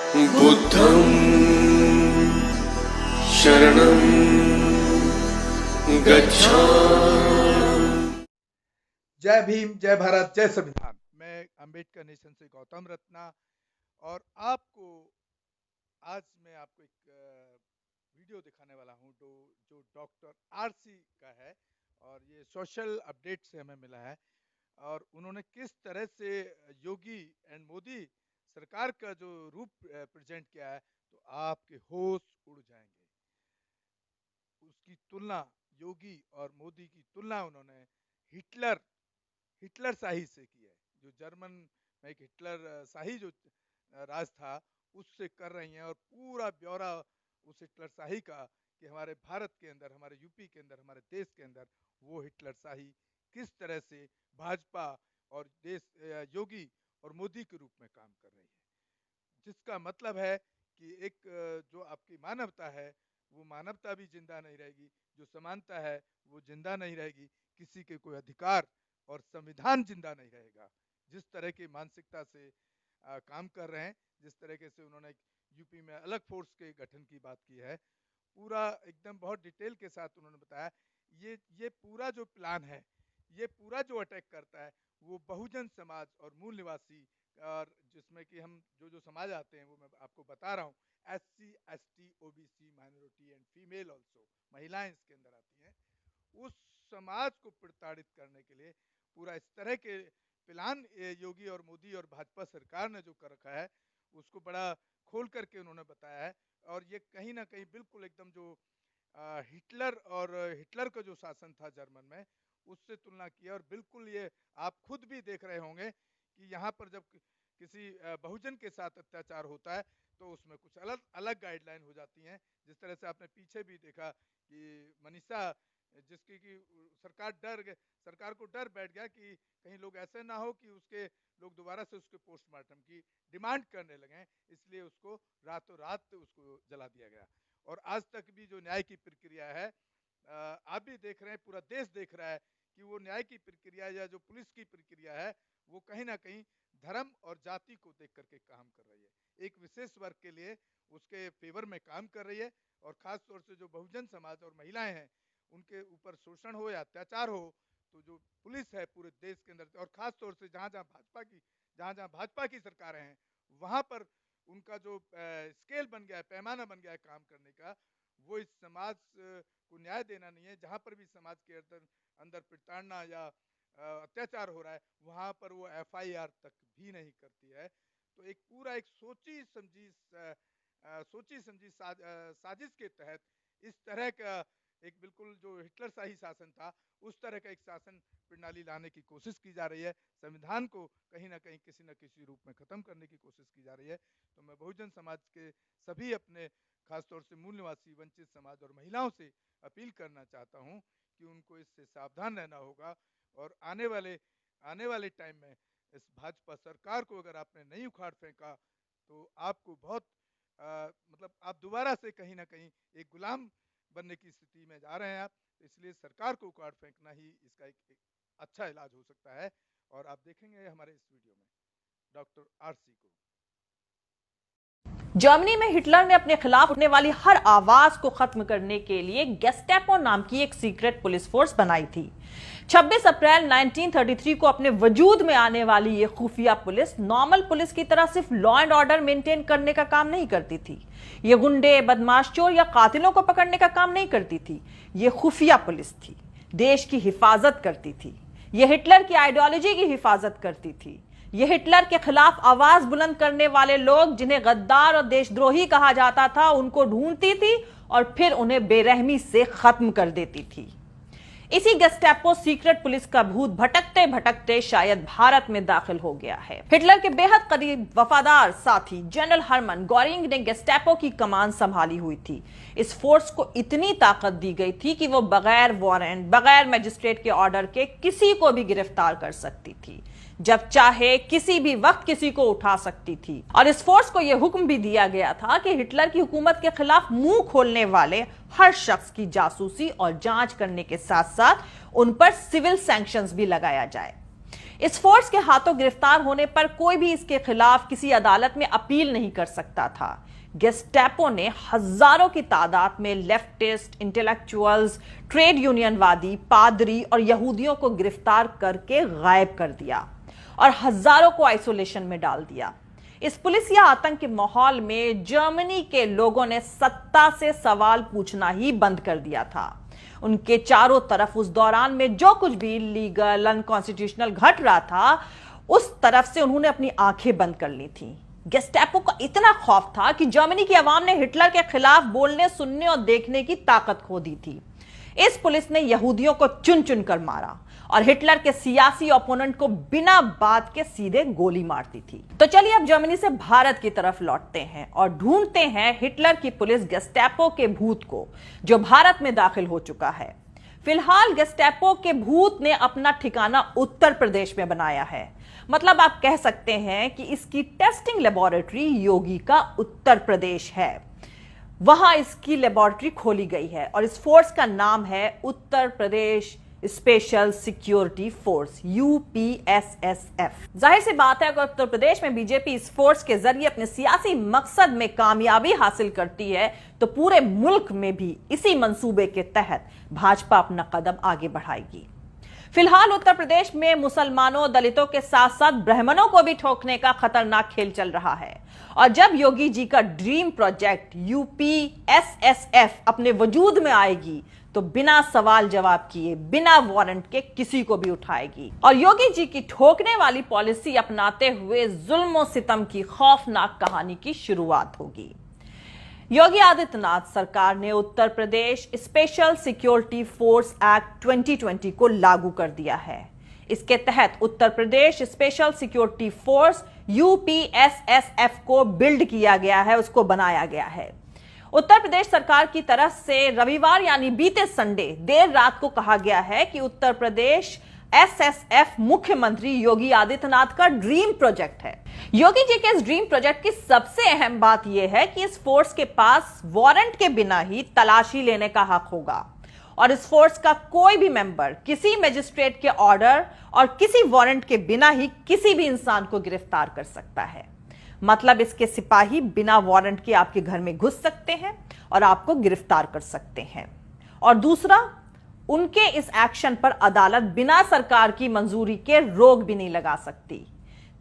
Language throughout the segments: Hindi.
बुद्धं शरणं गच्छामि। जय भीम, जय भारत, जय संविधान। मैं अंबेडकर नेशन से गौतम रत्ना और आज मैं आपको एक वीडियो दिखाने वाला हूं जो डॉक्टर आरसी का है और ये सोशल अपडेट से हमें मिला है और उन्होंने किस तरह से योगी एंड मोदी सरकार का जो रूप प्रेजेंट किया है तो आपके होश उड़ जाएंगे। उसकी तुलना योगी और मोदी की तुलना उन्होंने हिटलर शाही से की है। जो जर्मन में एक हिटलर शाही जो राज था उससे कर रही हैं और पूरा ब्यौरा उस हिटलर शाही का कि हमारे भारत के अंदर, हमारे यूपी के अंदर, हमारे देश के अंदर वो हिटलर शाही किस तरह से भाजपा और योगी और मोदी के रूप में काम कर रही है। जिसका मतलब है कि एक जो आपकी मानवता है वो मानवता भी जिंदा नहीं रहेगी, जो समानता है वो जिंदा नहीं रहेगी, किसी के कोई अधिकार और संविधान जिंदा नहीं रहेगा। जिस तरह की मानसिकता से काम कर रहे हैं, जिस तरीके से उन्होंने यूपी में अलग फोर्स के गठन की बात की है, पूरा एकदम बहुत डिटेल के साथ उन्होंने बताया। ये पूरा जो प्लान है, ये पूरा जो अटैक करता है वो बहुजन समाज और मूल निवासी और जिसमें कि हम जो समाज आते हैं वो मैं आपको बता रहा हूँ, SC, ST, OBC, minority and female also, महिलाएं इसके अंदर आती हैं। उस समाज को प्रताड़ित करने के लिए पूरा इस तरह के प्लान योगी और मोदी और भाजपा सरकार ने जो कर रखा है उसको बड़ा खोल करके उन्होंने बताया है। और ये कहीं ना कहीं बिल्कुल एकदम जो हिटलर का जो शासन था जर्मन में उससे तुलना किया। और बिल्कुल ये आप खुद भी देख रहे होंगे कि यहाँ पर जब किसी बहुजन के साथ अत्याचार होता है तो उसमें कुछ अलग गाइडलाइन हो जाती हैं। जिस तरह से आपने पीछे भी देखा कि मनीषा, जिसकी कि सरकार को डर बैठ गया कि कहीं लोग ऐसे ना हो कि लोग दोबारा से उसके पोस्टमार्टम की डिमांड करने लगे, इसलिए उसको रातों रात उसको जला दिया गया। और आज तक भी जो न्याय की प्रक्रिया है, आप भी देख रहे हैं, पूरा देश देख रहा है कि वो न्याय की प्रक्रिया या जो पुलिस की प्रक्रिया है वो कहीं ना कहीं धर्म और जाति को देख करके काम कर रही है, एक विशेष वर्ग के लिए उसके फेवर में काम कर रही है। और खास तौर से जो बहुजन समाज और महिलाएं हैं उनके ऊपर शोषण हो या अत्याचार हो तो जो पुलिस है पूरे देश के अंदर, और खास तौर से जहाँ जहाँ भाजपा की सरकारें हैं वहाँ पर उनका जो स्केल बन गया है, पैमाना बन गया है काम करने का, वो इस समाज को न्याय देना नहीं है। जहाँ पर भी समाज के अंदर प्रताड़ना या अत्याचार हो रहा है वहाँ पर वो FIR तक भी नहीं करती है। तो एक पूरा एक सोची समझी साजिश के तहत इस तरह का एक बिल्कुल जो हिटलर शाही शासन था उस तरह का एक शासन प्रणाली लाने की कोशिश की जा रही है। संविधान को कहीं ना कहीं किसी न किसी रूप में खत्म करने की कोशिश की जा रही है। तो मैं बहुजन समाज के सभी अपने खासतौर से मूल निवासी वंचित समाज और महिलाओं से अपील करना चाहता हूं कि उनको इससे सावधान रहना होगा। और आने वाले टाइम में इस भाजपा सरकार को अगर आपने नहीं उखाड़ फेंका तो आपको बहुत मतलब आप दोबारा से कहीं ना कहीं एक गुलाम बनने की स्थिति में जा रहे हैं आप। इसलिए सरकार को उखाड़ फेंकना ही इसका एक अच्छा इलाज हो सकता है। और आप देखेंगे हमारे इस वीडियो में डॉक्टर आरसी को। जर्मनी में हिटलर ने अपने खिलाफ उठने वाली हर आवाज को खत्म करने के लिए गेस्टापो नाम की एक सीक्रेट पुलिस फोर्स बनाई थी। 26 अप्रैल 1933 को अपने वजूद में आने वाली यह खुफिया पुलिस नॉर्मल पुलिस की तरह सिर्फ लॉ एंड ऑर्डर मेंटेन करने का काम नहीं करती थी। यह गुंडे, बदमाश, चोर या कातिलों को पकड़ने का काम नहीं करती थी। यह खुफिया पुलिस थी, देश की हिफाजत करती थी। यह हिटलर की आइडियोलॉजी की हिफाजत करती थी। यह हिटलर के खिलाफ आवाज बुलंद करने वाले लोग जिन्हें गद्दार और देशद्रोही कहा जाता था उनको ढूंढती थी और फिर उन्हें बेरहमी से खत्म कर देती थी। इसी गेस्टापो सीक्रेट पुलिस का भूत भटकते भटकते शायद भारत में दाखिल हो गया है। हिटलर के बेहद करीब वफादार साथी जनरल हरमन गोरिंग ने गेस्टापो की कमान संभाली हुई थी। इस फोर्स को इतनी ताकत दी गई थी कि वो बगैर वारंट, बगैर मजिस्ट्रेट के ऑर्डर के किसी को भी गिरफ्तार कर सकती थी, जब चाहे किसी भी वक्त किसी को उठा सकती थी। और इस फोर्स को यह हुक्म भी दिया गया था कि हिटलर की हुकूमत के खिलाफ मुंह खोलने वाले हर शख्स की जासूसी और जांच करने के साथ साथ उन पर सिविल सैंक्शंस भी लगाया जाए। इस फोर्स के हाथों गिरफ्तार होने पर कोई भी इसके खिलाफ किसी अदालत में अपील नहीं कर सकता था। गेस्टापो ने हजारों की तादाद में लेफ्टिस्ट, इंटेलेक्चुअल्स, ट्रेड यूनियनवादी, पादरी और यहूदियों को गिरफ्तार करके गायब कर दिया और हजारों को आइसोलेशन में डाल दिया। इस पुलिस या आतंक के माहौल में जर्मनी के लोगों ने सत्ता से सवाल पूछना ही बंद कर दिया था। उनके चारों तरफ उस दौरान में जो कुछ भी लीगल, अनकॉन्स्टिट्यूशनल घट रहा था, उस तरफ से उन्होंने अपनी आंखें बंद कर ली थी। गेस्टापो का इतना खौफ था कि जर्मनी की आवाम ने हिटलर के खिलाफ बोलने, सुनने और देखने की ताकत खो दी थी। इस पुलिस ने यहूदियों को चुन चुन कर मारा और हिटलर के सियासी ओपोनेंट को बिना बात के सीधे गोली मारती थी। तो चलिए अब जर्मनी से भारत की तरफ लौटते हैं और ढूंढते हैं हिटलर की पुलिस गेस्टापो के भूत को, जो भारत में दाखिल हो चुका है। फिलहाल गेस्टापो के भूत ने अपना ठिकाना उत्तर प्रदेश में बनाया है। मतलब आप कह सकते हैं कि इसकी टेस्टिंग लेबोरेटरी योगी का उत्तर प्रदेश है। वहां इसकी लेबोरेटरी खोली गई है और इस फोर्स का नाम है Uttar Pradesh special security force, UPSSF। जाहिर सी बात है, अगर उत्तर प्रदेश में बीजेपी इस फोर्स के जरिए अपने सियासी मकसद में कामयाबी हासिल करती है, तो पूरे मुल्क में भी इसी मंसूबे के तहत भाजपा अपना कदम आगे बढ़ाएगी। फिलहाल उत्तर प्रदेश में मुसलमानों, दलितों के साथ साथ ब्राह्मणों को भी ठोकने का खतरनाक खेल चल रहा है। और जब योगी जी का ड्रीम प्रोजेक्ट UPSSF अपने वजूद में आएगी, तो बिना सवाल जवाब किए, बिना वारंट के किसी को भी उठाएगी और योगी जी की ठोकने वाली पॉलिसी अपनाते हुए जुल्म और सितम की खौफनाक कहानी की शुरुआत होगी। योगी आदित्यनाथ सरकार ने Uttar Pradesh special security force act 2020 को लागू कर दिया है। इसके तहत Uttar Pradesh special security force UPSSF को बिल्ड किया गया है, उसको बनाया गया है। उत्तर प्रदेश सरकार की तरफ से रविवार यानी बीते संडे देर रात को कहा गया है कि उत्तर प्रदेश SSF मुख्यमंत्री योगी आदित्यनाथ का ड्रीम प्रोजेक्ट है। योगी जी के इस ड्रीम प्रोजेक्ट की सबसे अहम बात यह है कि इस फोर्स के पास वारंट के बिना ही तलाशी लेने का हक होगा और इस फोर्स का कोई भी मेंबर किसी मजिस्ट्रेट के ऑर्डर और किसी वारंट के बिना ही किसी भी इंसान को गिरफ्तार कर सकता है। मतलब इसके सिपाही बिना वारंट के आपके घर में घुस सकते हैं और आपको गिरफ्तार कर सकते हैं। और दूसरा, उनके इस एक्शन पर अदालत बिना सरकार की मंजूरी के रोक भी नहीं लगा सकती।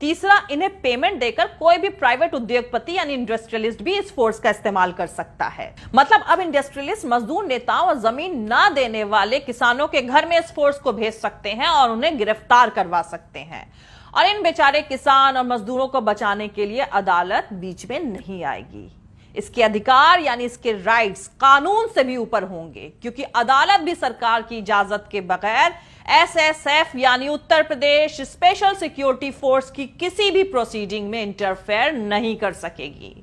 तीसरा, इन्हें पेमेंट देकर कोई भी प्राइवेट उद्योगपति यानी इंडस्ट्रियलिस्ट भी इस फोर्स का इस्तेमाल कर सकता है। मतलब अब इंडस्ट्रियलिस्ट मजदूर नेताओं और जमीन ना देने वाले किसानों के घर में इस फोर्स को भेज सकते हैं और उन्हें गिरफ्तार करवा सकते हैं और इन बेचारे किसान और मजदूरों को बचाने के लिए अदालत बीच में नहीं आएगी। इसके अधिकार यानी इसके राइट्स कानून से भी ऊपर होंगे, क्योंकि अदालत भी सरकार की इजाजत के बगैर SSF यानी Uttar Pradesh special security force की किसी भी प्रोसीडिंग में इंटरफेयर नहीं कर सकेगी।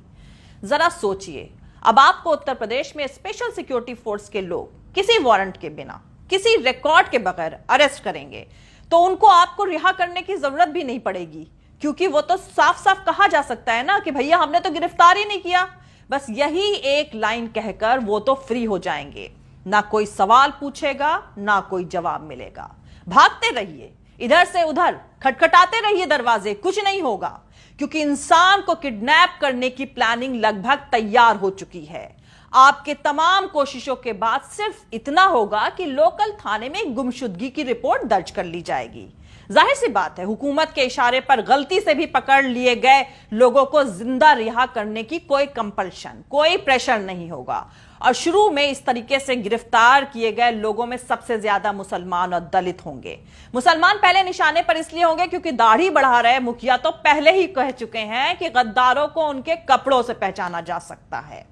जरा सोचिए, अब आपको उत्तर प्रदेश में स्पेशल सिक्योरिटी फोर्स के लोग किसी वारंट के बिना, किसी रिकॉर्ड के बगैर अरेस्ट करेंगे, तो उनको आपको रिहा करने की जरूरत भी नहीं पड़ेगी, क्योंकि वो तो साफ साफ कहा जा सकता है ना कि भैया हमने तो गिरफ्तार ही नहीं किया। बस यही एक लाइन कहकर वो तो फ्री हो जाएंगे। ना कोई सवाल पूछेगा, ना कोई जवाब मिलेगा। भागते रहिए इधर से उधर, खटखटाते रहिए दरवाजे, कुछ नहीं होगा, क्योंकि इंसान को किडनैप करने की प्लानिंग लगभग तैयार हो चुकी है। आपके तमाम कोशिशों के बाद सिर्फ इतना होगा कि लोकल थाने में गुमशुदगी की रिपोर्ट दर्ज कर ली जाएगी। जाहिर सी बात है, हुकूमत के इशारे पर गलती से भी पकड़ लिए गए लोगों को जिंदा रिहा करने की कोई कंपल्शन, कोई प्रेशर नहीं होगा। और शुरू में इस तरीके से गिरफ्तार किए गए लोगों में सबसे ज्यादा मुसलमान और दलित होंगे। मुसलमान पहले निशाने पर इसलिए होंगे क्योंकि दाढ़ी बढ़ा रहे मुखिया तो पहले ही कह चुके हैं कि गद्दारों को उनके कपड़ों से पहचाना जा सकता है।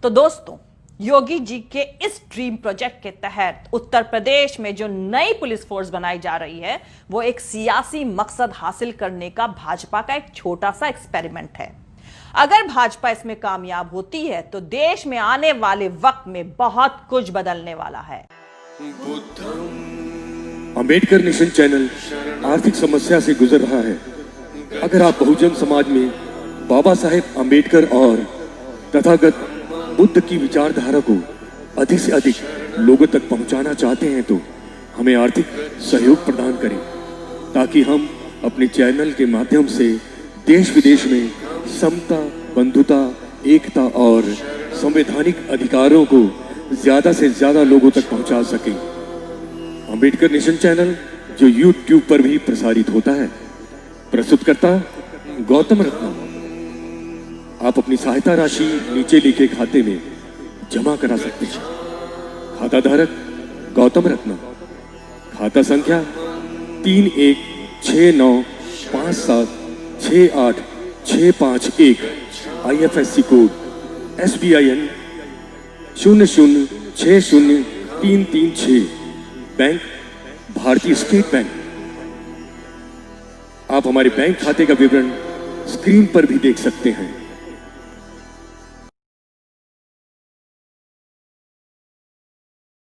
तो दोस्तों, योगी जी के इस ड्रीम प्रोजेक्ट के तहत उत्तर प्रदेश में जो नई पुलिस फोर्स बनाई जा रही है, वो एक सियासी मकसद हासिल करने का भाजपा का एक छोटा सा एक्सपेरिमेंट है। अगर भाजपा इसमें कामयाब होती है तो देश में आने वाले वक्त में बहुत कुछ बदलने वाला है। अंबेडकर नेशन चैनल आर्थिक समस्या से गुजर रहा है। अगर आप बहुजन समाज में बाबा साहेब अंबेडकर और तथागत बुद्ध की विचारधारा को अधिक से अधिक लोगों तक पहुंचाना चाहते हैं तो हमें आर्थिक सहयोग प्रदान करें। ताकि हम अपने चैनल के माध्यम से देश विदेश में समता, बंधुता, एकता और संवैधानिक अधिकारों को ज्यादा से ज्यादा लोगों तक पहुंचा सकें। अंबेडकर नेशन चैनल जो YouTube पर भी प्रसारित होता है। प्रस्तुतकर्ता गौतम रत्ना। आप अपनी सहायता राशि नीचे लिखे खाते में जमा करा सकते हैं। खाता धारक गौतम रत्ना। खाता संख्या 3169576865 IFSC कोड SBIN 0060336 बैंक भारतीय स्टेट बैंक। आप हमारे बैंक खाते का विवरण स्क्रीन पर भी देख सकते हैं।